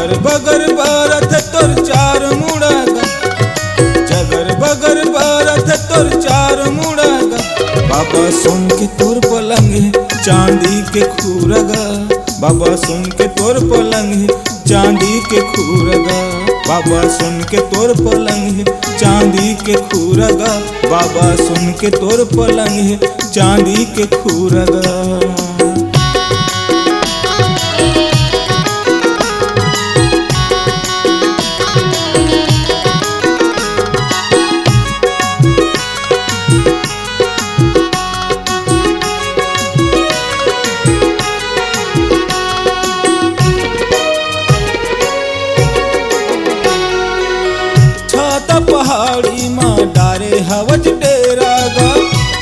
जगर बगर बरथ तोर चार मुड़गा, जगर बगर बरथ तोर चार मुड़गा। बाबा सुन के तोर पलंग है चांदी के खूरगा, बाबा सुन के तोर पलंग है चांदी के खूरगा। बाबा सुन के तोर पलंग है चांदी के खूरगा, बाबा सुन के तोर पलंग है चांदी के खूरगा। पहाड़ी माँ डारे हवज डेरा गा,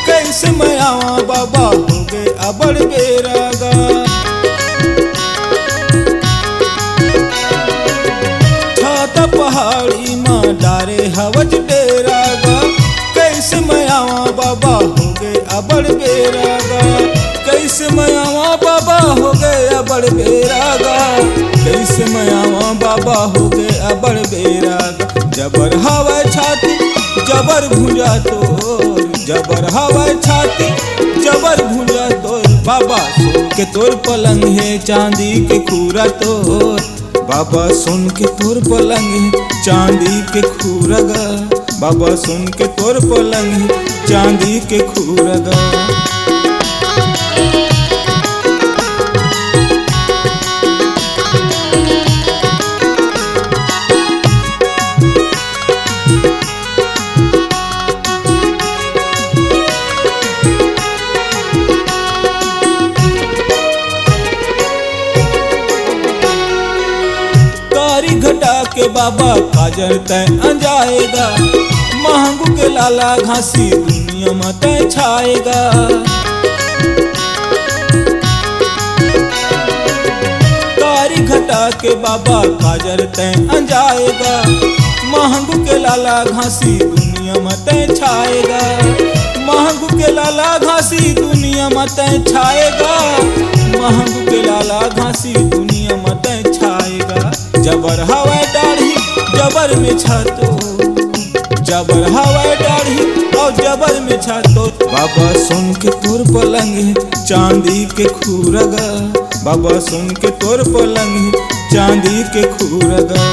कैसे मैं आवा बाबा हो गए अबड़ बेरा गा। छाता पहाड़ी माँ डारे हवज डेरा गा, कैसे मैं आवा बाबा हो गए अबड़ बेरा गा। कैसे मैं आवा बाबा हो गए अबड़ बेरा गा, कैसे मैं आवा बाबा हो गए अबड़ बेरा गा। जबर हवा छाती जबर भुजा तोर, जबर हवा छाती जबर भुजा तोर। बाबा सुन के तोर पलंग है चांदी के खूरा तोर, बाबा सुन के तोर पलंग है चांदी के खूरगा। बाबा सुन के तोर पलंग है चांदी के खूरगा। घटा के बाबा काजर तय अंजाएगा, महंगू के लाला घासी दुनिया में तय छाएगा। कारी घटा के बाबा काजर तय अंजाएगा, महंगू के लाला घासी दुनिया में तय छाएगा। महंगू के लाला घासी दुनिया में तय छाएगा, महंगू के लाला घासी दुनिया में तय छाएगा। जबर हवा दाढ़ी जबर में छातो, जबर हवा दाढ़ी और जबर में छातो। बाबा सुन के तोर पलंग है चांदी के खूरगा, बाबा सुन के तोर पलंग है चांदी के खूरगा।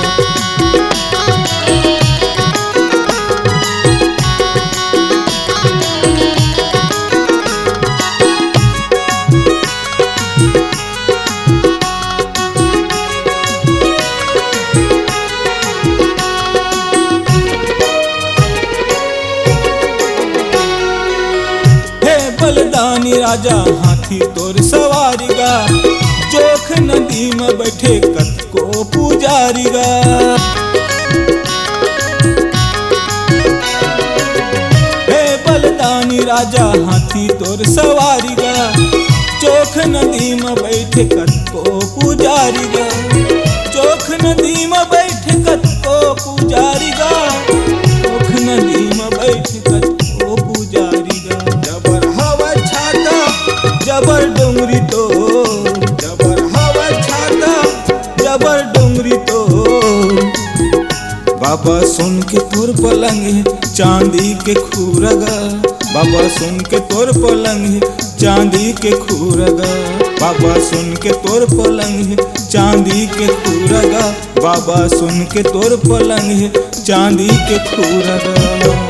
बलदानी राजा हाथी तोर सवारीगा, जोख नदी में बैठे कत को पुजारीगा। हे बलदानी राजा हाथी तोर सवारीगा, जोख नदी में बैठे कत को पुजारीगा। जोख नदी में बैठे कत को पुजारीगा, जोख नदी में बैठे कत को पुजारीगा। जबर डोंगरी तो जबर हवा छाता जबर डोंगरी तो। बाबा सुन के तोर पलंग है चांदी के खूरगा, बाबा सुन के तोर पलंग है चांदी के खूरगा। बाबा सुन के तोर पलंग है चांदी के खूरगा, बाबा सुन के तोर पलंग है चांदी के खूरगा।